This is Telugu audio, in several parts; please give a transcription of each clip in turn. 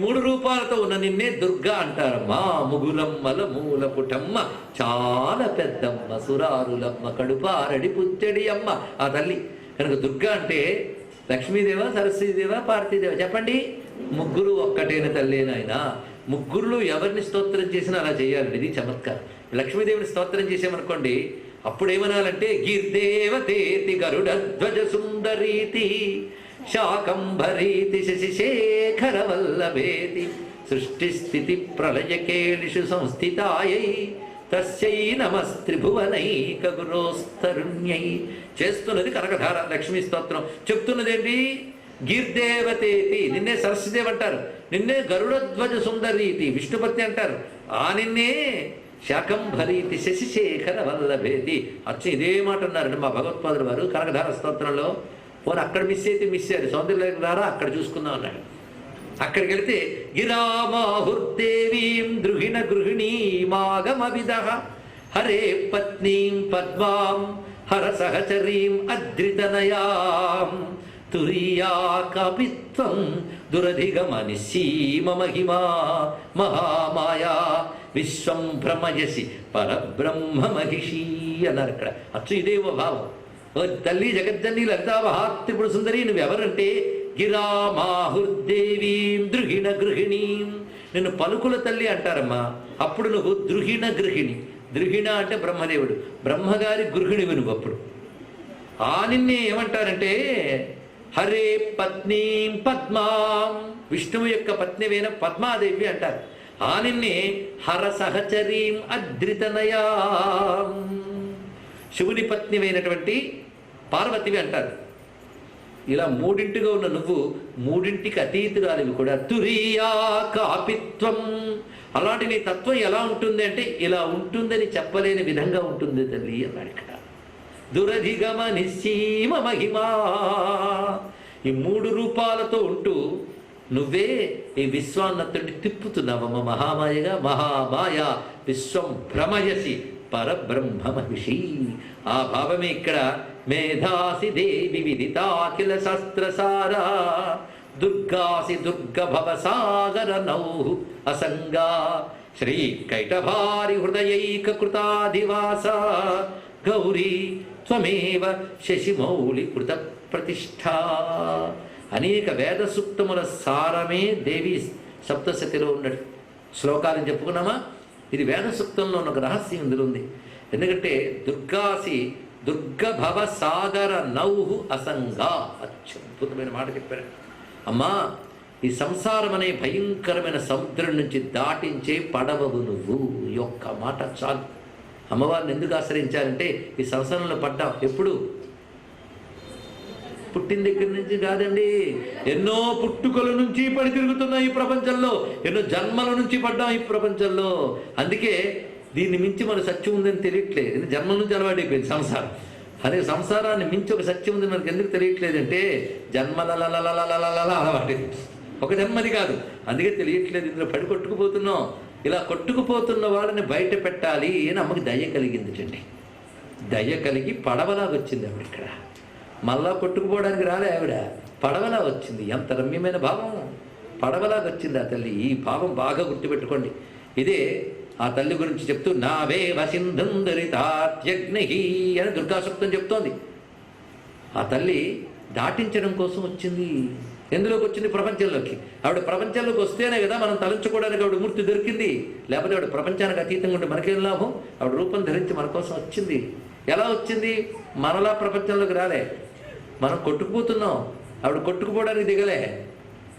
మూడు రూపాలతో ఉన్న నిన్నే దుర్గా అంటారమ్మా. ముగులమ్మల మూల పుటమ్మ, చాలా పెద్దమ్మ, సురారులమ్మ, కడుపారడి పుచ్చడి అమ్మ ఆ తల్లి. కనుక దుర్గా అంటే లక్ష్మీదేవ, సరస్వతీదేవ, పార్వతీదేవ చెప్పండి. ముగ్గురు ఒక్కటైన తల్లేనాయన. ముగ్గురులో ఎవరిని స్తోత్రం చేసినా అలా చేయాలండి. ఇది చమత్కారం. లక్ష్మీదేవిని స్తోత్రం చేసామనుకోండి, అప్పుడేమనాలంటే గీర్దేవతేతి గరుడధ్వజ సుందరీతి శాకంభరీతి శశిశేఖర వల్లభేతి సృష్టి స్థితి ప్రళయకేళిషు సంస్థితాయై తస్యై నమస్త్రిభువనైక గురోస్తరుణ్యై. చేస్తున్నది కనకధార లక్ష్మీ స్తోత్రం. చెప్తున్నదేంటి? గీర్దేవతేతి, నిన్నే సరస్వదేవి అంటారు. నిన్నే గరుడధ్వజ సుందరీతి విష్ణుపత్ని అంటారు. ఆ నిన్నే శాకంభరీతి శశిశేఖర వల్లభేతి. అచ్చ ఇదే మాట అన్నారండి మా భగవత్పాదుల వారు కనకధార స్తోత్రంలో. పోనీ అక్కడ మిస్ అయితే మిస్ అయ్యారు, సౌందర్య ద్వారా అక్కడ చూసుకుందాం అన్నాడు. అక్కడికి వెళితే గిరామాహుర్దేవీం ద్రుహిణ గృహిణీమాగమవిద హరే పత్నీం పద్మాం హర సహచరీం అద్రితనయాం తురియా కపిత్వం దురధిగమని సీమ మహిమా మహామాయా విశ్వం భ్రమయసి పరబ్రహ్మ మహిషి అన్నారు అక్కడ. అచ్చు ఇదేవో భావం. తల్లి జగజ్జన్ని లలితా మహాత్రిపుర సుందరి నువ్వెవరంటే గిరామాహుర్దేవీం ద్రుహిణ గృహిణీం, నిన్ను పలుకుల తల్లి అంటారమ్మా. అప్పుడు నువ్వు ద్రుహిణ గృహిణి. ద్రుహిణ అంటే బ్రహ్మదేవుడు, బ్రహ్మగారి గృహిణివి నువ్వు. అప్పుడు ఆ నిన్నే ఏమంటారంటే హరే పత్నీం పద్మాం, విష్ణువు యొక్క పత్నివైన పద్మాదేవి అంటారు. ఆ నిన్నే హర సహచరీం అద్రితనయాం, శివుని పత్నివైనటువంటి పార్వతివి అంటారు. ఇలా మూడింటిగా ఉన్న నువ్వు మూడింటికి అతీతురాలివి కూడా. తురియా కాపిత్వం, అలాంటి నీ తత్వం ఎలా ఉంటుంది అంటే ఇలా ఉంటుందని చెప్పలేని విధంగా ఉంటుంది తల్లి అన్నాడు ఇక్కడ. దురధిగమ నిశ్చీమ మహిమా, ఈ మూడు రూపాలతో ఉంటూ నువ్వే ఈ విశ్వాన్నతుడిని తిప్పుతున్నావమ్మ మహామాయగా. మహామాయ విశ్వం భ్రమయసి పరబ్రహ్మ మహిషి. ఆ భావమే ఇక్కడ మేధాసి దేవి విదితాఖిల శాస్త్రసారా దుర్గాసి దుర్గ భవసాగర నౌః అసంగా శ్రీ కైటభారి హృదయైక కృతాధివాస గౌరీ త్వమేవ శశిమౌళి కృత ప్రతిష్ఠా. అనేక వేద సూక్తముల సారమే దేవి సప్తశతిలో ఉన్నది. శ్లోకాలను చెప్పుకున్నామా? ఇది వేద సూక్తంలో ఉన్న ఒక రహస్యం ఇందులో ఉంది. ఎందుకంటే దుర్గాసి దుర్గ భవ సాగర నౌః అసంగా, అత్యద్భుతమైన మాట చెప్పారు. అమ్మా, ఈ సంసారం అనే భయంకరమైన సముద్రం నుంచి దాటించే పడవవు నువ్వు. ఈ ఒక్క మాట చాలు. అమ్మవారిని ఎందుకు ఆశ్రయించాలంటే ఈ సంసారంలో పడ్డాం. ఎప్పుడు? పుట్టిన దగ్గర నుంచి కాదండి, ఎన్నో పుట్టుకల నుంచి పడి తిరుగుతున్నాం ఈ ప్రపంచంలో, ఎన్నో జన్మల నుంచి పడ్డాం ఈ ప్రపంచంలో. అందుకే దీన్ని మించి మన సత్యం ఉందని తెలియట్లేదు. జన్మల నుంచి అలవాటైపోయింది సంసారం. అదే సంసారాన్ని మించి ఒక సత్యం ఉంది మనకు ఎందుకు తెలియట్లేదంటే జన్మలలలలలలల అలవాటైంది. ఒక జన్మది కాదు, అందుకే తెలియట్లేదు. ఇందులో పడి కొట్టుకుపోతున్నాం. ఇలా కొట్టుకుపోతున్న వాళ్ళని బయట పెట్టాలి అని అమ్మకి దయ కలిగిందిటండి. దయ కలిగి పడవలాగా వచ్చింది ఆవిడ ఇక్కడ. మళ్ళా కొట్టుకుపోవడానికి రాలే ఆవిడ, పడవలా వచ్చింది. ఎంత రమ్యమైన భావం! పడవలాగా వచ్చింది ఆ తల్లి. ఈ భావం బాగా గుర్తుపెట్టుకోండి. ఇదే ఆ తల్లి గురించి చెప్తూ నావే వసింధుందరితాత్యగ్ని అని దుర్గాసూక్తం చెప్తోంది. ఆ తల్లి దాటించడం కోసం వచ్చింది. ఎందులోకి వచ్చింది? ప్రపంచంలోకి. ఆవిడ ప్రపంచంలోకి వస్తేనే కదా మనం తలంచుకోవడానికి ఆవిడ మూర్తి దొరికింది. లేకపోతే ఆవిడ ప్రపంచానికి అతీతంగా ఉంటే మనకేం లాభం? ఆవిడ రూపం ధరించి మన కోసం వచ్చింది. ఎలా వచ్చింది? మనలా ప్రపంచంలోకి రాలే, మనం కొట్టుకుపోతున్నాం. ఆవిడ కొట్టుకుపోవడానికి దిగలే,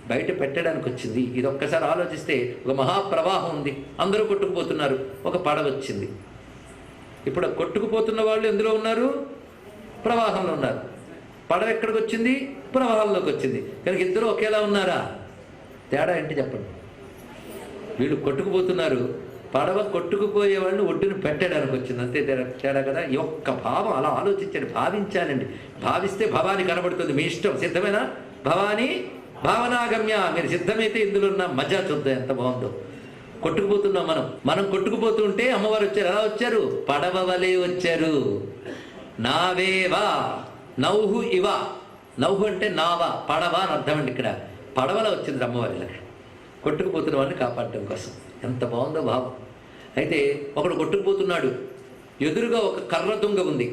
బయట పెట్టడానికి వచ్చింది. ఇది ఒక్కసారి ఆలోచిస్తే ఒక మహాప్రవాహం ఉంది, అందరూ కొట్టుకుపోతున్నారు, ఒక పడవ వచ్చింది. ఇప్పుడు కొట్టుకుపోతున్న వాళ్ళు ఎందులో ఉన్నారు? ప్రవాహంలో ఉన్నారు. పడవ ఎక్కడికి వచ్చింది? ప్రవాహంలోకి వచ్చింది. కనుక ఇద్దరు ఒకేలా ఉన్నారా? తేడా ఏంటి చెప్పండి? వీళ్ళు కొట్టుకుపోతున్నారు, పడవ కొట్టుకుపోయే వాళ్ళని ఒడ్డును పెట్టడానికి వచ్చింది. అంతే తేడా కదా. ఈ ఒక్క భావం అలా ఆలోచించండి, భావించాలండి. భావిస్తే భవాని కనబడుతుంది. మీ ఇష్టం. సిద్ధమేనా? భవాని భావనాగమ్య. మీరు సిద్ధమైతే ఇందులో ఉన్న మజా చూద్దాం ఎంత బాగుందో. కొట్టుకుపోతున్నాం మనం కొట్టుకుపోతుంటే అమ్మవారు వచ్చారు. ఎలా వచ్చారు? పడవ వలె వచ్చారు. నావేవా నౌహు ఇవా. నౌహు అంటే నావా, పడవ అని అర్థం అండి. ఇక్కడ పడవలా వచ్చింది అమ్మవారి. కొట్టుకుపోతున్న వాడిని కాపాడటం కోసం. ఎంత బాగుందో భావం. అయితే ఒకడు కొట్టుకుపోతున్నాడు, ఎదురుగా ఒక కర్ర దుంగ ఉంది,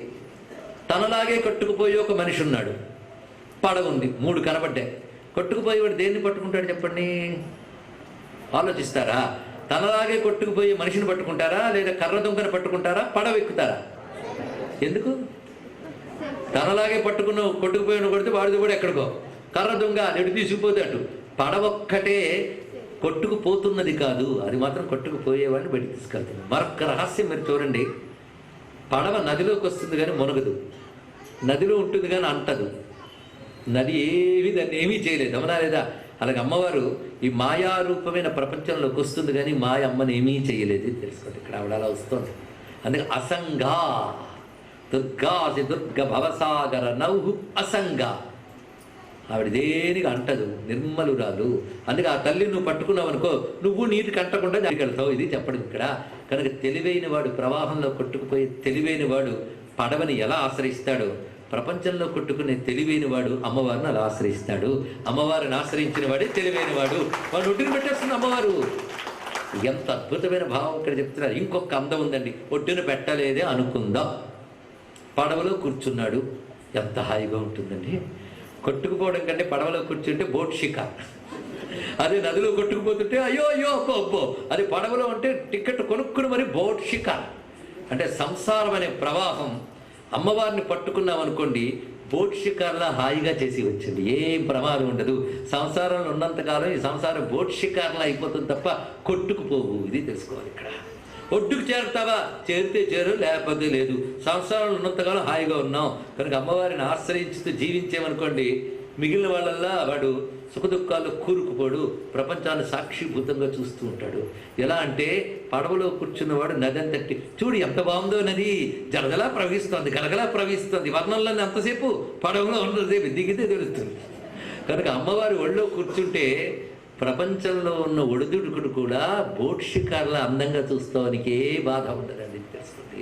తనలాగే కొట్టుకుపోయి ఒక మనిషి ఉన్నాడు, పడవ ఉంది, 3 కనబడ్డాయి. కొట్టుకుపోయేవాడు దేన్ని పట్టుకుంటాడు చెప్పండి? ఆలోచిస్తారా? తనలాగే కొట్టుకుపోయి మనిషిని పట్టుకుంటారా, లేదా కర్ర దుంగను పట్టుకుంటారా, పడవ ఎక్కుతారా? ఎందుకు? తనలాగే కొట్టుకుపోయిన కొడితే వాడిది కూడా ఎక్కడికో, కర్ర దొంగ ఎటు తీసుకుపోతే అటు. పడవొక్కటే కొట్టుకుపోతున్నది కాదు, అది మాత్రం కొట్టుకుపోయేవాడిని బయటికి తీసుకెళ్తుంది. మరొక రహస్యం మీరు చూడండి, పడవ నదిలోకి వస్తుంది కానీ మునగదు, నదిలో ఉంటుంది కానీ అంటదు. నది దాన్ని ఏమీ చేయలేదు, అవునా లేదా? అలాగే అమ్మవారు ఈ మాయారూపమైన ప్రపంచంలోకి వస్తుంది కానీ మాయ అమ్మని ఏమీ చేయలేదు, తెలుసుకోండి. ఇక్కడ ఆవిడ అలా వస్తుంది. అందుకే అసంగా దుర్గాసి దుర్గ భవసాగర నౌహు అసంగా, ఆవిడ దేనికి అంటదు, నిర్మలురాలు. అందుకే ఆ తల్లి నువ్వు పట్టుకున్నావు అనుకో, నువ్వు నీటికి అంటకుండా దానికి వెళ్తావు. ఇది చెప్పడం ఇక్కడ. కనుక తెలివైన వాడు, ప్రవాహంలో కొట్టుకుపోయే తెలివైన వాడు పడవని ఎలా ఆశ్రయిస్తాడో, ప్రపంచంలో కొట్టుకునే తెలివైన వాడు అమ్మవారిని అలా ఆశ్రయిస్తాడు. అమ్మవారిని ఆశ్రయించిన వాడే తెలివైన వాడు. వాడు ఒడ్డుని పెట్టేస్తుంది అమ్మవారు. ఎంత అద్భుతమైన భావం ఇక్కడ చెప్తున్నారు. ఇంకొక అందం ఉందండి. ఒడ్డున పెట్టలేదే అనుకుందాం, పడవలో కూర్చున్నాడు, ఎంత హాయిగా ఉంటుందండి. కొట్టుకుపోవడం కంటే పడవలో కూర్చుంటే బోట్ షికార్, అదే నదిలో కొట్టుకుపోతుంటే అయ్యో అయ్యో అబ్బో అబ్బో. అది పడవలో అంటే టికెట్ కొనుక్కుని మరి బోట్ షికార్. అంటే సంసారం అనే ప్రవాహం అమ్మవారిని పట్టుకున్నాం అనుకోండి, బోట్ షికార్లా హాయిగా చేసి వచ్చింది, ఏం ప్రమాదం ఉండదు. సంసారంలో ఉన్నంతకాలం ఈ సంసారం బోట్ షికార్లా అయిపోతుంది తప్ప కొట్టుకుపోవు. ఇది తెలుసుకోవాలి ఇక్కడ. ఒడ్డుకు చేరుతావా, చేరితే చేరు, లేకపోతే లేదు. సంసారంలో ఉన్నంతకాలం హాయిగా ఉన్నాం. కనుక అమ్మవారిని ఆశ్రయించుతూ జీవించేమనుకోండి, మిగిలిన వాళ్ళల్లా వాడు సుఖదుఖాల్లో కూరుకుపోడు, ప్రపంచాన్ని సాక్షిభూతంగా చూస్తూ ఉంటాడు. ఎలా అంటే పడవలో కూర్చున్నవాడు నది అంతటి చూడు ఎంత బాగుందో, నది జలజలా ప్రవహిస్తోంది, గలగలా ప్రవహిస్తోంది. వర్ణంలో ఎంతసేపు పడవలో ఉన్నసేపు దిగితే తెలుస్తుంది. కనుక అమ్మవారి ఒళ్ళో కూర్చుంటే ప్రపంచంలో ఉన్న ఒడిదుడుకుడు కూడా బోట్ షికార్లా అందంగా చూస్తానికి ఏ బాధ ఉండదండి, తెలుస్తుంది.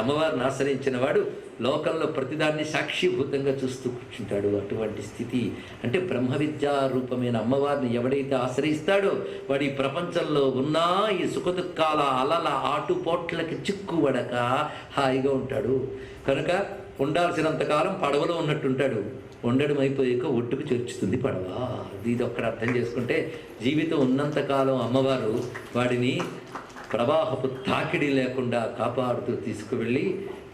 అమ్మవారిని ఆశ్రయించిన వాడు లోకంలో ప్రతిదాన్ని సాక్షిభూతంగా చూస్తూ కూర్చుంటాడు. అటువంటి స్థితి అంటే బ్రహ్మ విద్యా రూపమైన అమ్మవారిని ఎవడైతే ఆశ్రయిస్తాడో వాడు ఈ ప్రపంచంలో ఉన్నా ఈ సుఖదుఖాల అలల ఆటుపోట్లకి చిక్కుబడక హాయిగా ఉంటాడు. కనుక ఉండాల్సినంతకాలం పడవలో ఉన్నట్టుంటాడు, ఉండడం అయిపోయాక ఒడ్డుకు చేర్చుతుంది పడవ. ఇది ఒక్కడ అర్థం చేసుకుంటే జీవితం ఉన్నంతకాలం అమ్మవారు వాడిని ప్రవాహపు తాకిడి లేకుండా కాపాడుతూ తీసుకువెళ్ళి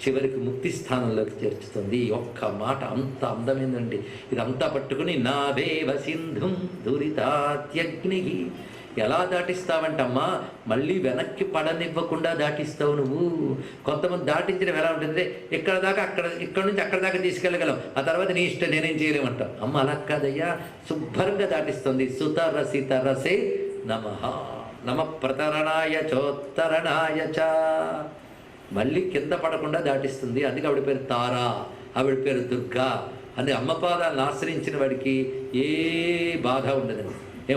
చివరికి ముక్తి స్థానంలోకి చేర్చుతుంది. ఒక్క మాట అంత అందమైందండి. ఇదంతా పట్టుకుని నాదేవ సింధుం దురితాత్యగ్ని, ఎలా దాటిస్తావంటమ్మా, మళ్ళీ వెనక్కి పడనివ్వకుండా దాటిస్తావు నువ్వు. కొంతమంది దాటించడం ఎలా ఉంటుంది, ఇక్కడ దాకా ఇక్కడ నుంచి అక్కడ దాకా తీసుకెళ్ళగలం, ఆ తర్వాత నీ ఇష్టం, నేనేం చేయలేమంటాం. అమ్మ అలా కాదయ్యా, శుభ్రంగా దాటిస్తుంది. సుతరసి తరసే నమః, నమ ప్రతరణాయ చోత్తరణాయ చ, మళ్ళీ కింద పడకుండా దాటిస్తుంది. అందుకే ఆవిడ పేరు తారా, ఆవిడ పేరు దుర్గా. అని అమ్మ పాదాలను ఆశ్రయించిన వాడికి ఏ బాధ ఉండదండి.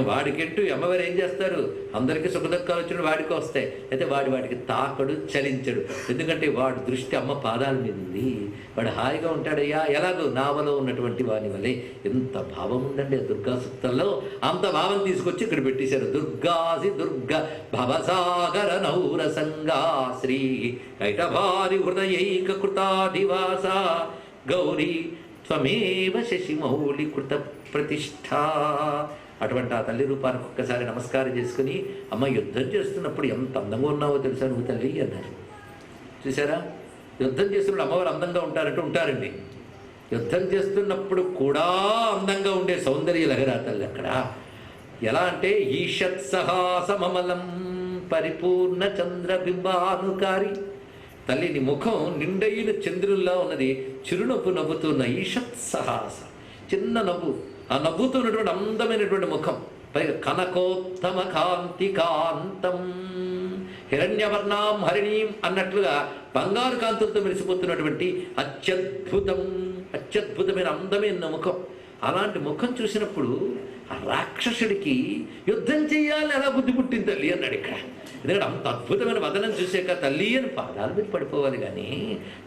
వాడికెట్టు అమ్మవారు ఏం చేస్తారు, అందరికీ సుఖదుఖాలు వచ్చిన వాడికి వస్తాయి, అయితే వాడికి తాకడు, చలించడు. ఎందుకంటే వాడి దృష్టి అమ్మ పాదాల మీద ఉంది. వాడు హాయిగా ఉంటాడయ్యా, ఎలాగో నావలో ఉన్నటువంటి వాని వల్లే. ఎంత భావం ఉందండి దుర్గా సూక్తంలో. అంత భావం తీసుకొచ్చి ఇక్కడ పెట్టేశారు. దుర్గాసి దుర్గ భవసాగర నౌరసంగా శ్రీ కైటభారి హృదయైక కృతాధివాస గౌరీ త్వమేవ శశిమౌళి కృత ప్రతిష్ఠ. అటువంటి ఆ తల్లి రూపానికి ఒక్కసారి నమస్కారం చేసుకుని, అమ్మ యుద్ధం చేస్తున్నప్పుడు ఎంత అందంగా ఉన్నావో తెలుసా నువ్వు తల్లి అన్నారు. చూసారా, యుద్ధం చేస్తున్నప్పుడు అమ్మవారు అందంగా ఉంటారంటే ఉంటారండి. యుద్ధం చేస్తున్నప్పుడు కూడా అందంగా ఉండే సౌందర్య లహరి ఆ తల్లి అక్కడ. ఎలా అంటే ఈషత్సహాసమమలం పరిపూర్ణ చంద్రబింబానుకారి. తల్లి నీ ముఖం నిండైన చంద్రుల్లా ఉన్నది, చిరునవ్వు నవ్వుతున్న ఈషత్సహాస, చిన్న నవ్వు. ఆ నవ్వుతున్నటువంటి అందమైనటువంటి ముఖం, పైగా కనకోత్తమ కాంతి కాంతం హిరణ్యవర్ణాం హరిణీం అన్నట్లుగా బంగారు కాంతులతో మెరిసిపోతున్నటువంటి అత్యద్భుతమైన అందమైన ముఖం. అలాంటి ముఖం చూసినప్పుడు ఆ రాక్షసుడికి యుద్ధం చేయాలని ఎలా బుద్ధి పుట్టింది తల్లి అన్నాడు ఇక్కడ. ఎందుకంటే అంత అద్భుతమైన వదనం చూసాక తల్లి అని పాదాల మీద పడిపోవాలి. కానీ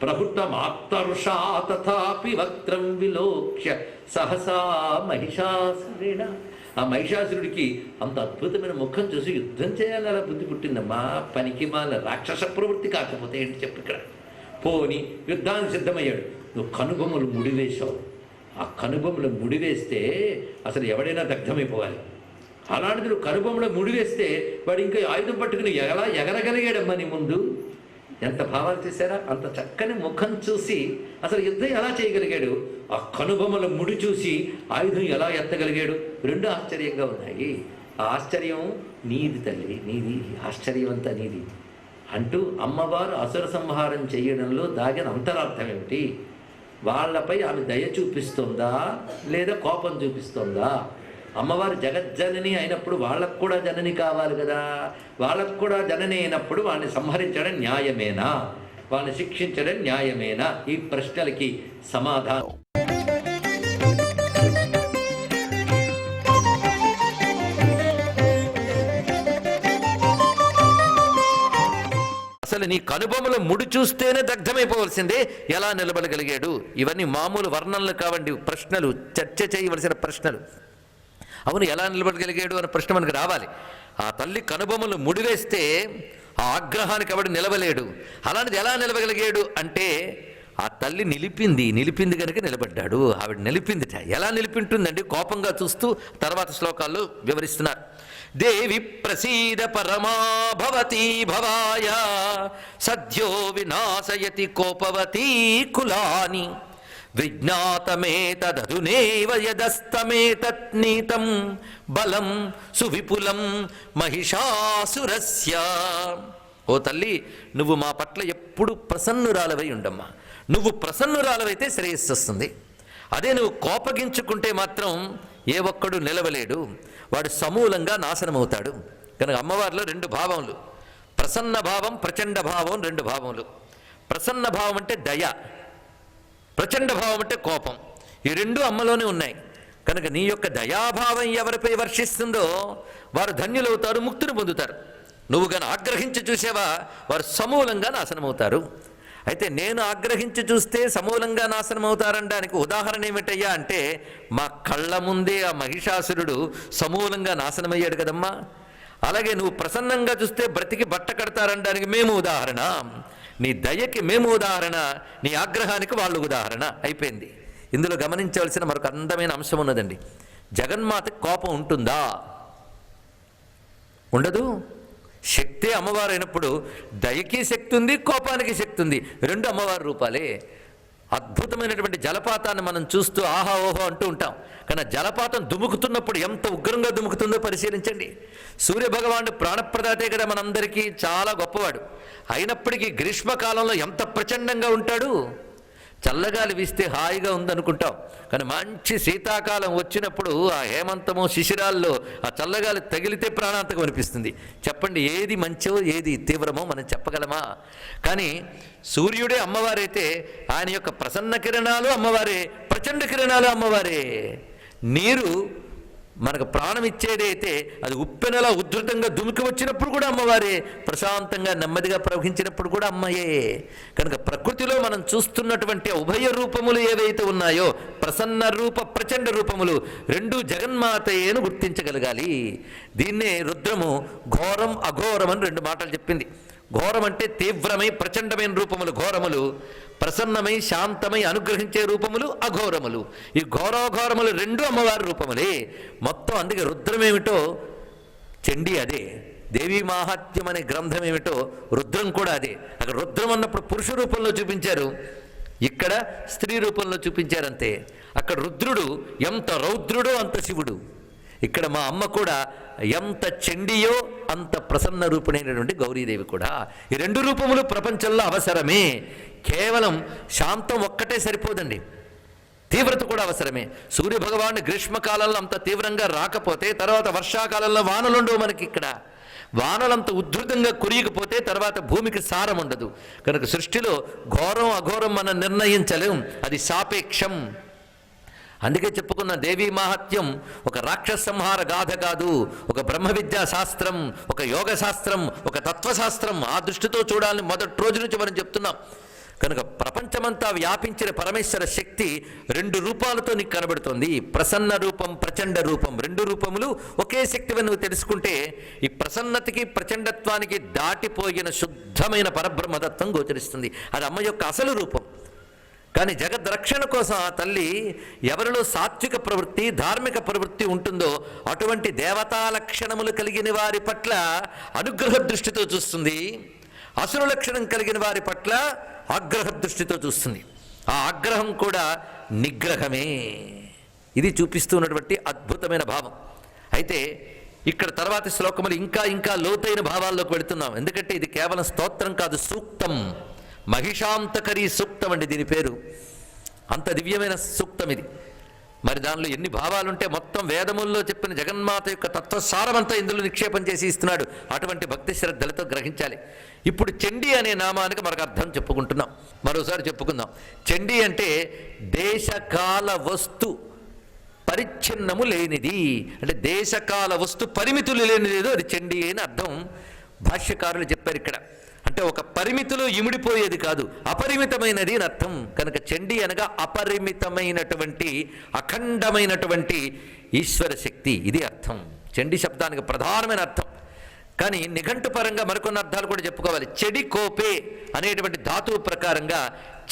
ప్రహృతమాత్తరుషా తథాపి వక్త్రం విలోక్ష్య సహసా మహిషాసురేణ, ఆ మహిషాసురుడికి అంత అద్భుతమైన ముఖం చూసి యుద్ధం చేయాలని అలా బుద్ధి పుట్టిందమ్మా. పనికి మాల రాక్షస ప్రవృత్తి కాకపోతే ఏంటి చెప్పు ఇక్కడ. పోని యుద్ధానికి సిద్ధమయ్యాడు. నువ్వు కనుబొమ్మలు ముడివేశావు. ఆ కనుబొమ్మలు ముడివేస్తే అసలు ఎవడైనా దగ్ధమైపోవాలి. అలాంటిది నువ్వు కనుబొమ్మలో ముడివేస్తే వాడు ఇంకా ఆయుధం పట్టుకుని ఎలా ఎగరగలిగాడమ్మా నీ ముందు. ఎంత భావాలు చేశారా. అంత చక్కని ముఖం చూసి అసలు యుద్ధం ఎలా చేయగలిగాడు. ఆ కనుబొమ్మల ముడి చూసి ఆయుధం ఎలా ఎత్తగలిగాడు. రెండు ఆశ్చర్యంగా ఉన్నాయి. ఆ ఆశ్చర్యం నీది తల్లి, నీది. ఆశ్చర్యం అంతా నీది అంటూ అమ్మవారు అసుర సంహారం చేయడంలో దాగిన అంతరార్థం ఏమిటి. వాళ్ళపై ఆమె దయ చూపిస్తుందా లేదా కోపం చూపిస్తుందా. అమ్మవారు జగజ్జనని అయినప్పుడు వాళ్ళకు కూడా జనని కావాలి కదా. వాళ్ళకు కూడా జనని అయినప్పుడు వాళ్ళని సంహరించడం న్యాయమేనా, వాళ్ళని శిక్షించడం న్యాయమేనా, ఈ ప్రశ్నలకి సమాధానం అసలు నీ కనుబొమ్మలు ముడి చూస్తేనే దగ్ధమైపోవలసిందే, ఎలా నిలబడగలిగాడు. ఇవన్నీ మామూలు వర్ణనలు కావండి, ప్రశ్నలు, చర్చ చేయవలసిన ప్రశ్నలు. అవును, ఎలా నిలబడగలిగాడు అనే ప్రశ్న మనకు రావాలి. ఆ తల్లి కనుబొమ్మలు ముడివేస్తే ఆ ఆగ్రహానికి ఆవిడ నిలవలేడు. అలాంటిది ఎలా నిలవగలిగాడు అంటే ఆ తల్లి నిలిపింది కనుక నిలబడ్డాడు. ఆవిడ నిలిపిందిట. ఎలా నిలిపింటుందండి, కోపంగా చూస్తూ తర్వాత శ్లోకాల్లో వివరిస్తున్నారు. దేవి ప్రసీద పరమా భవతి భవాయ సద్యో వినాశయతి కోపవతీ కులాని విజ్ఞాతమేతదధునేవ యదస్తమేతత్నీతం బలం సువిపులం మహిషాసురస్య. ఓ తల్లి, నువ్వు మా పట్ల ఎప్పుడు ప్రసన్నురాలవై ఉండమ్మా. నువ్వు ప్రసన్నురాలవైతే శ్రేయస్సు వస్తుంది. అదే నువ్వు కోపగించుకుంటే మాత్రం ఏ ఒక్కడు నిలవలేడు, వాడు సమూలంగా నాశనమవుతాడు. కనుక అమ్మవారిలో రెండు భావములు, ప్రసన్న భావం, ప్రచండ భావం, రెండు భావములు. ప్రసన్న భావం అంటే దయ, ప్రచండ భావం అంటే కోపం. ఈ రెండు అమ్మలోనే ఉన్నాయి. కనుక నీ యొక్క దయాభావం ఎవరిపై వర్షిస్తుందో వారు ధన్యులవుతారు, ముక్తిని పొందుతారు. నువ్వు కానీ ఆగ్రహించి చూసేవా, వారు సమూలంగా నాశనమవుతారు. అయితే నేను ఆగ్రహించి చూస్తే సమూలంగా నాశనం అవుతారనడానికి ఉదాహరణ ఏమిటయ్యా అంటే, మా కళ్ళ ముందే ఆ మహిషాసురుడు సమూలంగా నాశనమయ్యాడు కదమ్మా. అలాగే నువ్వు ప్రసన్నంగా చూస్తే బ్రతికి బట్ట కడతారనడానికి మేము ఉదాహరణ, నీ దయకి మేము ఉదాహరణ, నీ ఆగ్రహానికి వాళ్ళు ఉదాహరణ. అయిపోయింది. ఇందులో గమనించవలసిన మరొక అందమైన అంశం ఉన్నదండి. జగన్మాతకి కోపం ఉంటుందా? ఉండదు. శక్తే అమ్మవారు అయినప్పుడు దయకి శక్తి ఉంది, కోపానికి శక్తి ఉంది. రెండు అమ్మవారి రూపాలే. అద్భుతమైనటువంటి జలపాతాన్ని మనం చూస్తూ ఆహా ఓహో అంటూ ఉంటాం. కానీ జలపాతం దుముకుతున్నప్పుడు ఎంత ఉగ్రంగా దుముకుతుందో పరిశీలించండి. సూర్యభగవానుడు ప్రాణప్రదాతే కదా మనందరికీ, చాలా గొప్పవాడు. అయినప్పటికీ గ్రీష్మకాలంలో ఎంత ప్రచండంగా ఉంటాడు. చల్లగాలి వీస్తే హాయిగా ఉందనుకుంటాం, కానీ మంచి శీతాకాలం వచ్చినప్పుడు ఆ హేమంతము శిశిరాల్లో ఆ చల్లగాలి తగిలితే ప్రాణాంతకం అనిపిస్తుంది. చెప్పండి, ఏది మంచో ఏది తీవ్రమో మనం చెప్పగలమా? కానీ సూర్యుడే అమ్మవారైతే ఆయన యొక్క ప్రసన్న కిరణాలు అమ్మవారే, ప్రచండ కిరణాలు అమ్మవారే. నీరు మనకు ప్రాణం ఇచ్చేదైతే అది ఉప్పెనలా ఉద్ధృతంగా దుమికి వచ్చినప్పుడు కూడా అమ్మవారే, ప్రశాంతంగా నెమ్మదిగా ప్రవహించినప్పుడు కూడా అమ్మయే. కనుక ప్రకృతిలో మనం చూస్తున్నటువంటి ఉభయ రూపములు ఏవైతే ఉన్నాయో, ప్రసన్న రూప ప్రచండ రూపములు రెండూ జగన్మాతయేను గుర్తించగలగాలి. దీన్నే రుద్రము ఘోరం అఘోరం అని రెండు మాటలు చెప్పింది. ఘోరం అంటే తీవ్రమై ప్రచండమైన రూపములు ఘోరములు, ప్రసన్నమై శాంతమై అనుగ్రహించే రూపములు అఘోరములు. ఈ ఘోరోఘోరములు రెండు అమ్మవారి రూపములే మొత్తం. అందుకే రుద్రమేమిటో చండీ అదే, దేవీ మాహాత్మ్యం అనే గ్రంథం ఏమిటో రుద్రం కూడా అదే. అక్కడ రుద్రం అన్నప్పుడు పురుష రూపంలో చూపించారు, ఇక్కడ స్త్రీ రూపంలో చూపించారంతే. అక్కడ రుద్రుడు ఎంత రౌద్రుడో అంత శివుడు. ఇక్కడ మా అమ్మ కూడా ఎంత చండియో అంత ప్రసన్న రూపుడైనటువంటి గౌరీదేవి కూడా. ఈ రెండు రూపములు ప్రపంచంలో అవసరమే. కేవలం శాంతం ఒక్కటే సరిపోదండి, తీవ్రత కూడా అవసరమే. సూర్యభగవాను గ్రీష్మకాలంలో అంత తీవ్రంగా రాకపోతే తర్వాత వర్షాకాలంలో వానలుండవు మనకి. ఇక్కడ వానలంత ఉద్ధృతంగా కురియకపోతే తర్వాత భూమికి సారం ఉండదు. కనుక సృష్టిలో ఘోరం అఘోరం మనం నిర్ణయించలేం, అది సాపేక్షం. అందుకే చెప్పుకున్న దేవీ మాహాత్మ్యం ఒక రాక్షస సంహార గాథ కాదు, ఒక బ్రహ్మ విద్యా శాస్త్రం, ఒక యోగ శాస్త్రం, ఒక తత్వశాస్త్రం. ఆ దృష్టితో చూడాలని మొదటి రోజు నుంచి మనం చెప్తున్నాం. కనుక ప్రపంచమంతా వ్యాపించిన పరమేశ్వర శక్తి 2 రూపాలతో నీకు కనబడుతోంది. ప్రసన్న రూపం, ప్రచండ రూపం, 2 రూపములు ఒకే శక్తివని నువ్వు తెలుసుకుంటే ఈ ప్రసన్నతకి ప్రచండత్వానికి దాటిపోయిన శుద్ధమైన పరబ్రహ్మతత్వం గోచరిస్తుంది. అది అమ్మ యొక్క అసలు రూపం. కానీ జగద్రక్షణ కోసం ఆ తల్లి ఎవరిలో సాత్విక ప్రవృత్తి, ధార్మిక ప్రవృత్తి ఉంటుందో అటువంటి దేవతా లక్షణములు కలిగిన వారి పట్ల అనుగ్రహ దృష్టితో చూస్తుంది. అసురు లక్షణం కలిగిన వారి పట్ల ఆగ్రహ దృష్టితో చూస్తుంది. ఆ ఆగ్రహం కూడా నిగ్రహమే. ఇది చూపిస్తున్నటువంటి అద్భుతమైన భావం. అయితే ఇక్కడ తర్వాతి శ్లోకములు ఇంకా ఇంకా లోతైన భావాల్లోకి వెళుతున్నాం. ఎందుకంటే ఇది కేవలం స్తోత్రం కాదు, సూక్తం. మహిషాంతకరీ సూక్తం అండి దీని పేరు. అంత దివ్యమైన సూక్తం ఇది. మరి దానిలో ఎన్ని భావాలుంటే మొత్తం వేదముల్లో చెప్పిన జగన్మాత యొక్క తత్వసారమంతా ఇందులో నిక్షేపం చేసి ఇస్తున్నాడు. అటువంటి భక్తి శ్రద్ధలతో గ్రహించాలి. ఇప్పుడు చండీ అనే నామానికి మనకు అర్థం చెప్పుకుంటున్నాం. మరోసారి చెప్పుకుందాం. చండీ అంటే దేశకాల వస్తు పరిచ్ఛిన్నము లేనిది, అంటే దేశకాల వస్తు పరిమితులు లేనిది, అది చండీ అని అర్థం భాష్యకారులు చెప్పారు ఇక్కడ. అంటే ఒక పరిమితిలో ఇమిడిపోయేది కాదు, అపరిమితమైనది అని అర్థం. కనుక చండీ అనగా అపరిమితమైనటువంటి, అఖండమైనటువంటి ఈశ్వర శక్తి, ఇది అర్థం. చండీ శబ్దానికి ప్రధానమైన అర్థం. కానీ నిఘంటు పరంగా మరికొన్ని అర్థాలు కూడా చెప్పుకోవాలి. చెడి కోపే అనేటువంటి ధాతువు ప్రకారంగా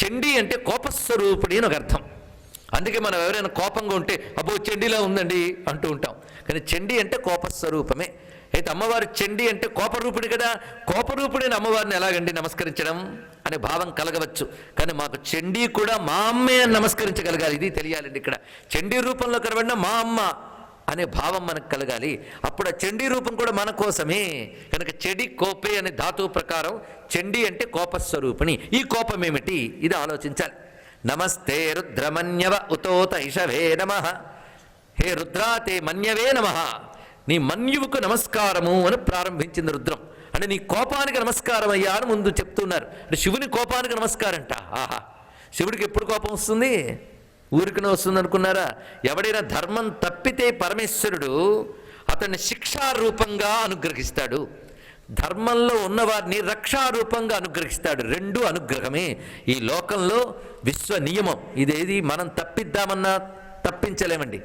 చండీ అంటే కోపస్వరూపిణి అని ఒక అర్థం. అందుకే మనం ఎవరైనా కోపంగా ఉంటే అబ్బో చండీలా ఉందండి అంటూ ఉంటాం. కానీ చండీ అంటే కోపస్వరూపమే. అయితే అమ్మవారు చండీ అంటే కోపరూపిణి కదా, కోపరూపిణిని అమ్మవారిని ఎలాగండి నమస్కరించడం అనే భావం కలగవచ్చు. కానీ మాకు చండీ కూడా మా అమ్మే అని నమస్కరించగలగాలి, ఇది తెలియాలండి. ఇక్కడ చండీ రూపంలో కనబడిన మా అమ్మ అనే భావం మనకు కలగాలి. అప్పుడు ఆ చండీ రూపం కూడా మన కోసమే. కనుక చెడి కోపే అనే ధాతువు ప్రకారం చండీ అంటే కోపస్వరూపిణి. ఈ కోపం ఏమిటి, ఇది ఆలోచించాలి. నమస్తే రుద్రమన్యవ ఉతోత ఇషవే నమః. హే రుద్రా తే మన్యవే నమః. నీ మన్యువుకు నమస్కారము అని ప్రారంభించింది రుద్రం. అంటే నీ కోపానికి నమస్కారం అయ్యా అని ముందు చెప్తున్నారు. అంటే శివుని కోపానికి నమస్కారంట. ఆహా, శివుడికి ఎప్పుడు కోపం వస్తుంది? ఊరికనే వస్తుంది అనుకున్నారా? ఎవడైనా ధర్మం తప్పితే పరమేశ్వరుడు అతన్ని శిక్షారూపంగా అనుగ్రహిస్తాడు, ధర్మంలో ఉన్నవారిని రక్షారూపంగా అనుగ్రహిస్తాడు. 2 అనుగ్రహమే ఈ లోకంలో విశ్వ నియమం. ఇదేది మనం తప్పిద్దామన్నా తప్పించలేమండి.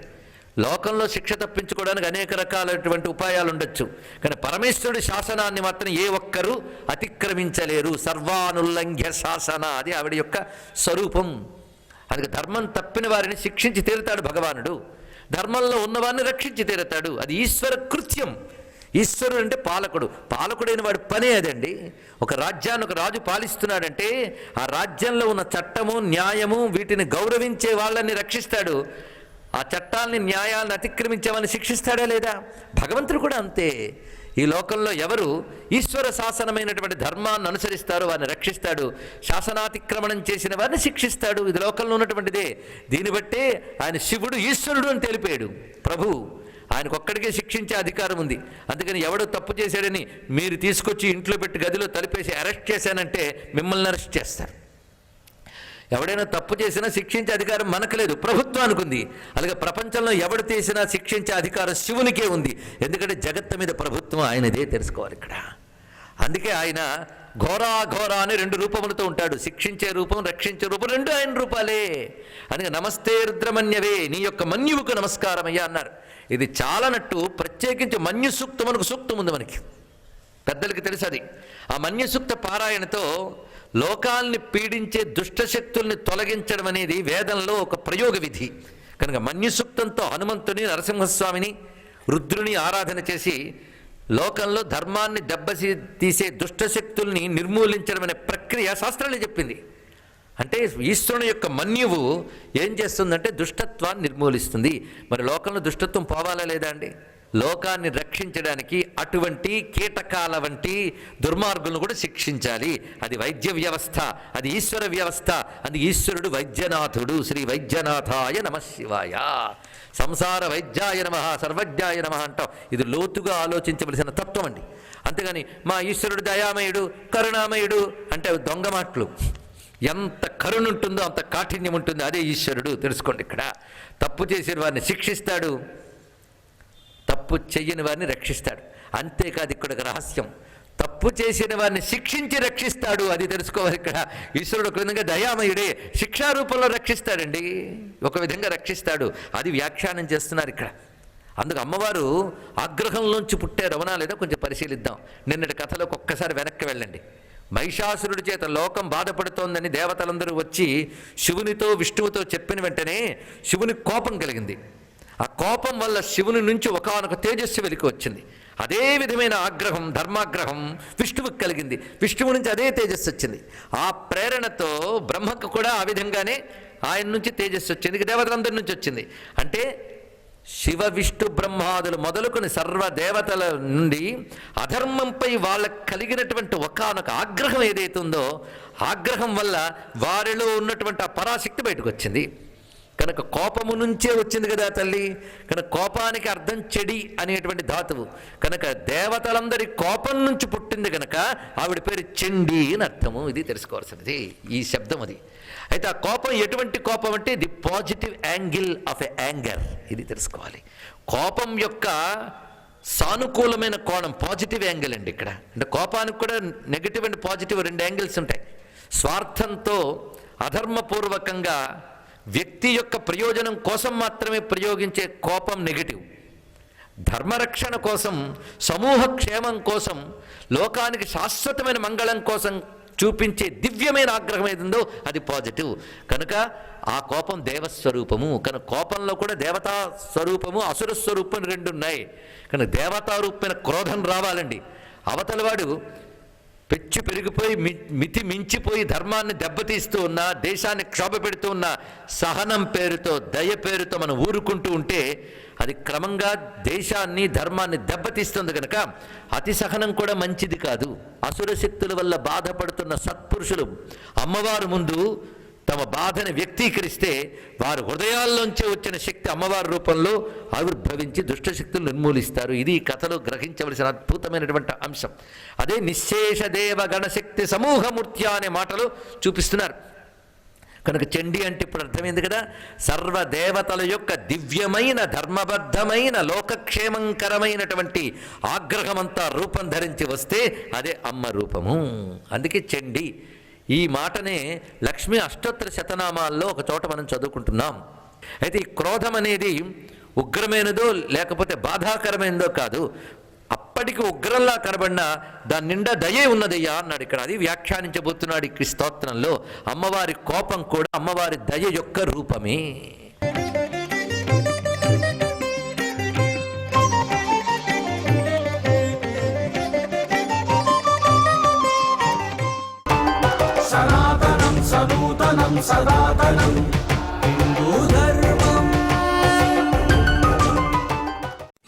లోకంలో శిక్ష తప్పించుకోవడానికి అనేక రకాలైనటువంటి ఉపాయాలు ఉండొచ్చు. కానీ పరమేశ్వరుడి శాసనాన్ని మాత్రం ఏ ఒక్కరూ అతిక్రమించలేరు. సర్వానుల్లంఘ్య శాసన, అది ఆవిడ యొక్క స్వరూపం. అందుకే ధర్మం తప్పిన వారిని శిక్షించి తీరుతాడు భగవానుడు, ధర్మంలో ఉన్నవారిని రక్షించి తీరుతాడు. అది ఈశ్వర కృత్యం. ఈశ్వరుడు అంటే పాలకుడు, పాలకుడైన వాడి పనే అదండి. ఒక రాజ్యాన్ని ఒక రాజు పాలిస్తున్నాడంటే ఆ రాజ్యంలో ఉన్న చట్టము, న్యాయము, వీటిని గౌరవించే వాళ్ళని రక్షిస్తాడు. ఆ చట్టాలని, న్యాయాలను అతిక్రమించే వాళ్ళని శిక్షిస్తాడా లేదా? భగవంతుడు కూడా అంతే. ఈ లోకంలో ఎవరు ఈశ్వర శాసనమైనటువంటి ధర్మాన్ని అనుసరిస్తారో వారిని రక్షిస్తాడు, శాసనాతిక్రమణం చేసిన వారిని శిక్షిస్తాడు. ఇది లోకంలో ఉన్నటువంటిదే. దీన్ని బట్టే ఆయన శివుడు ఈశ్వరుడు అని తెలిపాడు ప్రభు. ఆయనకు ఒక్కడికే శిక్షించే అధికారం ఉంది. అందుకని ఎవడో తప్పు చేశాడని మీరు తీసుకొచ్చి ఇంట్లో పెట్టి గదిలో తలిపేసి అరెస్ట్ చేశానంటే మిమ్మల్ని అరెస్ట్ చేస్తారు. ఎవడైనా తప్పు చేసినా శిక్షించే అధికారం మనకు లేదు, ప్రభుత్వానికి ఉంది. అలాగే ప్రపంచంలో ఎవడు చేసినా శిక్షించే అధికారం శివునికే ఉంది. ఎందుకంటే జగత్తు మీద ప్రభుత్వం ఆయనదే, తెలుసుకోవాలి ఇక్కడ. అందుకే ఆయన ఘోరా అని 2 రూపములతో ఉంటాడు. శిక్షించే రూపం, రక్షించే రూపం, 2 ఆయన రూపాలే. అందుకే నమస్తే రుద్రమన్యవే, నీ యొక్క మన్యువుకు నమస్కారం అయ్యా అన్నారు. ఇది చాలనట్టు ప్రత్యేకించి మన్యు సూక్తం మనకు సూక్తం ఉంది, మనకి పెద్దలకి తెలుసు అది. ఆ మన్యు సూక్త పారాయణతో లోకాల్ని పీడించే దుష్టశక్తుల్ని తొలగించడం అనేది వేదంలో ఒక ప్రయోగ విధి. కనుక మన్యు సూక్తంతో హనుమంతుని, నరసింహస్వామిని, రుద్రుని ఆరాధన చేసి లోకంలో ధర్మాన్ని తీసే దుష్టశక్తుల్ని నిర్మూలించడం అనే ప్రక్రియ శాస్త్రాలే చెప్పింది. అంటే ఈశ్వరుని యొక్క మన్యువు ఏం చేస్తుందంటే దుష్టత్వాన్ని నిర్మూలిస్తుంది. మరి లోకంలో దుష్టత్వం పోవాలా లేదా అండి? లోకాన్ని రక్షించడానికి అటువంటి కీటకాల వంటి దుర్మార్గులను కూడా శిక్షించాలి. అది వైద్య వ్యవస్థ, అది ఈశ్వర వ్యవస్థ. అది ఈశ్వరుడు వైద్యనాథుడు. శ్రీ వైద్యనాథాయ నమః శివాయ, సంసార వైద్యాయ నమః, సర్వజ్ఞాయ నమః అంటాం. ఇది లోతుగా ఆలోచించవలసిన తత్వం అండి. అంతేగాని మా ఈశ్వరుడు దయామయుడు, కరుణామయుడు అంటే దొంగ మాటలు. ఎంత కరుణ ఉంటుందో అంత కాఠిన్యం ఉంటుంది, అదే ఈశ్వరుడు. తెలుసుకోండి. ఇక్కడ తప్పు చేసిన వారిని శిక్షిస్తాడు, తప్పు చెయ్యని వారిని రక్షిస్తాడు. అంతేకాదు ఇక్కడ ఒక రహస్యం, తప్పు చేసిన వారిని శిక్షించి రక్షిస్తాడు, అది తెలుసుకోవాలి. ఇక్కడ ఈశ్వరుడు ఒక విధంగా దయామయుడే, శిక్షారూపంలో రక్షిస్తాడండి, ఒక విధంగా రక్షిస్తాడు. అది వ్యాఖ్యానం చేస్తున్నారు ఇక్కడ. అందుకు అమ్మవారు ఆగ్రహంలోంచి పుట్టారు, అవునా లేదా కొంచెం పరిశీలిద్దాం. నిన్నటి కథలోకి ఒక్కసారి వెనక్కి వెళ్ళండి. మహిషాసురుడి చేత లోకం బాధపడుతోందని దేవతలందరూ వచ్చి శివునితో విష్ణువుతో చెప్పిన వెంటనే శివుని కోపం కలిగింది. ఆ కోపం వల్ల శివుని నుంచి ఒకానొక తేజస్సు వెలికి వచ్చింది. అదే విధమైన ఆగ్రహం, ధర్మాగ్రహం విష్ణువుకి కలిగింది. విష్ణువు నుంచి అదే తేజస్సు వచ్చింది. ఆ ప్రేరణతో బ్రహ్మకు కూడా ఆ విధంగానే ఆయన నుంచి తేజస్సు వచ్చింది, దేవతలందరి నుంచి వచ్చింది. అంటే శివ విష్ణు బ్రహ్మాదులు మొదలుకొని సర్వదేవతల నుండి అధర్మంపై వాళ్ళకు కలిగినటువంటి ఒకానొక ఆగ్రహం ఏదైతే ఉందో, ఆగ్రహం వల్ల వారిలో ఉన్నటువంటి ఆ పరాశక్తి బయటకు వచ్చింది. కనుక కోపము నుంచే వచ్చింది కదా తల్లి. కనుక కోపానికి అర్థం చెడి అనేటువంటి ధాతువు. కనుక దేవతలందరి కోపం నుంచి పుట్టింది కనుక ఆవిడ పేరు చండి అని అర్థము. ఇది తెలుసుకోవాల్సినది ఈ శబ్దం. అది అయితే ఆ కోపం ఎటువంటి కోపం అంటే the positive angle of a anger, ఇది తెలుసుకోవాలి. కోపం యొక్క సానుకూలమైన కోణం పాజిటివ్ యాంగిల్ అండి ఇక్కడ. అంటే కోపానికి కూడా నెగిటివ్ అండ్ పాజిటివ్ రెండు యాంగిల్స్ ఉంటాయి. స్వార్థంతో అధర్మపూర్వకంగా వ్యక్తి యొక్క ప్రయోజనం కోసం మాత్రమే ప్రయోగించే కోపం నెగిటివ్. ధర్మరక్షణ కోసం, సమూహ క్షేమం కోసం, లోకానికి శాశ్వతమైన మంగళం కోసం చూపించే దివ్యమైన ఆగ్రహం ఏదిందో అది పాజిటివ్. కనుక ఆ కోపం దేవస్వరూపము. కనుక కోపంలో కూడా దేవతా స్వరూపము, అసుర స్వరూపం రెండు ఉన్నాయి. కనుక దేవతారూపమైన క్రోధం రావాలండి. అవతలవాడు పెచ్చు పెరిగిపోయి మితి మించిపోయి ధర్మాన్ని దెబ్బతీస్తూ ఉన్నా, దేశాన్ని క్షోభ పెడుతూ ఉన్న సహనం పేరుతో, దయ పేరుతో మనం ఊరుకుంటూ ఉంటే అది క్రమంగా దేశాన్ని, ధర్మాన్ని దెబ్బతీస్తుంది. కనుక అతి సహనం కూడా మంచిది కాదు. అసుర శక్తుల వల్ల బాధపడుతున్న సత్పురుషులు అమ్మవారు ముందు తమ బాధని వ్యక్తీకరిస్తే వారు హృదయాల్లోంచే వచ్చిన శక్తి అమ్మవారి రూపంలో ఆవిర్భవించి దుష్టశక్తులు నిర్మూలిస్తారు. ఇది ఈ కథలో గ్రహించవలసిన అద్భుతమైనటువంటి అంశం. అదే నిశ్శేషదేవ గణశక్తి సమూహమూర్త్య అనే మాటలు చూపిస్తున్నారు. కనుక చండి అంటే ఇప్పుడు అర్థమైంది కదా, సర్వదేవతల యొక్క దివ్యమైన, ధర్మబద్ధమైన, లోకక్షేమంకరమైనటువంటి ఆగ్రహమంతా రూపం ధరించి వస్తే అదే అమ్మ రూపము. అందుకే చండి. ఈ మాటనే లక్ష్మీ అష్టోత్తర శతనామాల్లో ఒక చోట మనం చదువుకుంటున్నాం. అయితే ఈ క్రోధం అనేది ఉగ్రమైనదో లేకపోతే బాధాకరమైనదో కాదు, అప్పటికి ఉగ్రంలా కనబడినా దాని నిండా దయే ఉన్నదయ్యా అన్నాడు ఇక్కడ. అది వ్యాఖ్యానించబోతున్నాడు ఈ స్తోత్రంలో. అమ్మవారి కోపం కూడా అమ్మవారి దయ యొక్క రూపమే. సనాతనం సనూతనం సదాతనం హిందూ ధర్మం.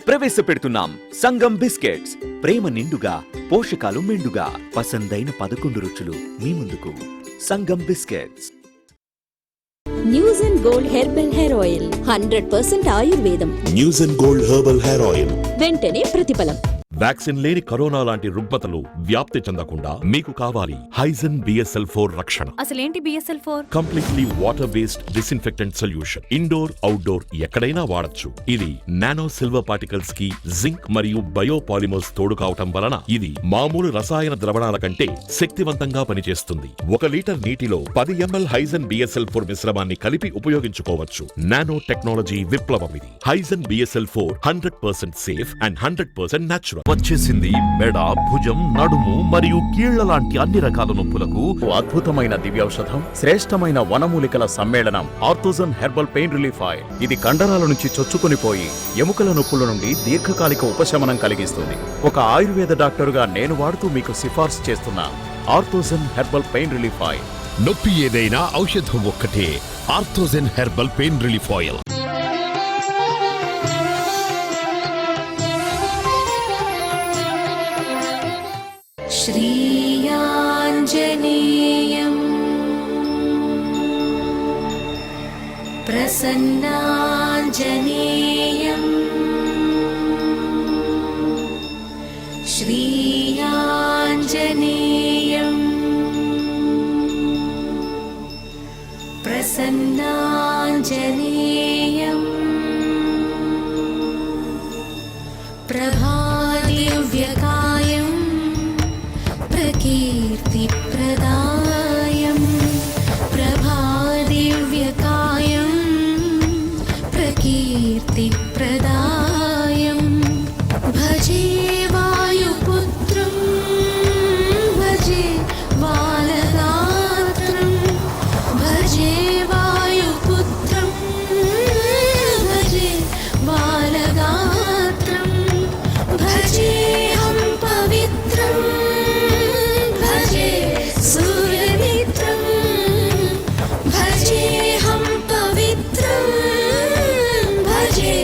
ప్రవేశపెడుతున్నాం సంగం బిస్కెట్స్. ప్రేమ నిండుగా, పోషకాలు మెండుగా, పసందైన 11 రుచులు మీ ముందుకు. Sangam biscuits. News and gold herbal hair oil 100% ఆయుర్వేదం. News and gold herbal hair oil వెంటనే ప్రతిఫలం. వ్యాక్సిన్ లేని కరోనా లాంటి రుగ్మతలు వ్యాప్తి చెందకుండా మీకు కావాలి హైజన్ BSL-4 రక్షణ. అసలేంటి BSL-4? Completely water based disinfectant solution. Indoor, outdoor ఎక్కడైనా వాడచ్చు. ఇది నానో సిల్వర్ పార్టికల్స్ కి జింక్ మరియు బయోపాలిమర్స్ తోడు కావటం వలన ఇది మామూలు రసాయన ద్రవణాల కంటే శక్తివంతంగా పనిచేస్తుంది. 1 లీటర్ నీటిలో 10 ml హైజన్ BSL-4 మిశ్రమాన్ని కలిపి ఉపయోగించుకోవచ్చు. నానో టెక్నాలజీ విప్లవం ఇది. హైజన్ BSL-4 100% సేఫ్ అండ్ 100% న్యాచురల్. వచ్చేసింది మెడ, భుజం, నడుము మరియు కీళ్ల లాంటి అన్ని రకాల నొప్పులకు అద్భుతమైన దివ్యౌషధం, శ్రేష్టమైన వనమూలికల సమ్మేళనం ఆర్థోజన్ హెర్బల్ పెయిన్ రిలీఫ్ ఆయిల్. ఇది కండరాల నుంచి చొచ్చుకునిపోయి ఎముకల నొప్పుల నుండి దీర్ఘకాలిక ఉపశమనం కలిగిస్తుంది. ఒక ఆయుర్వేద డాక్టరుగా నేను వాడుతూ మీకు సిఫార్సు చేస్తున్న Orthogen herbal pain relief oil. నొప్పి ఏదైనా ఔషధం ఒక్కటే, Orthogen herbal pain relief oil. శ్రీయాంజనేయం ప్రసన్నాంజనేయం శ్రీయాంజనేయం ప్రసన్నాంజనేయం ప్రభాదివ్యకాయం कीर्तिप्रदायम् भजे वायुपुत्रं भजे बालगात्रं भजे वायुपुत्रं भजे बालगात्रं भजेऽहं पवित्रं भजे सूर्यमित्रं भजेऽहं पवित्रं भजे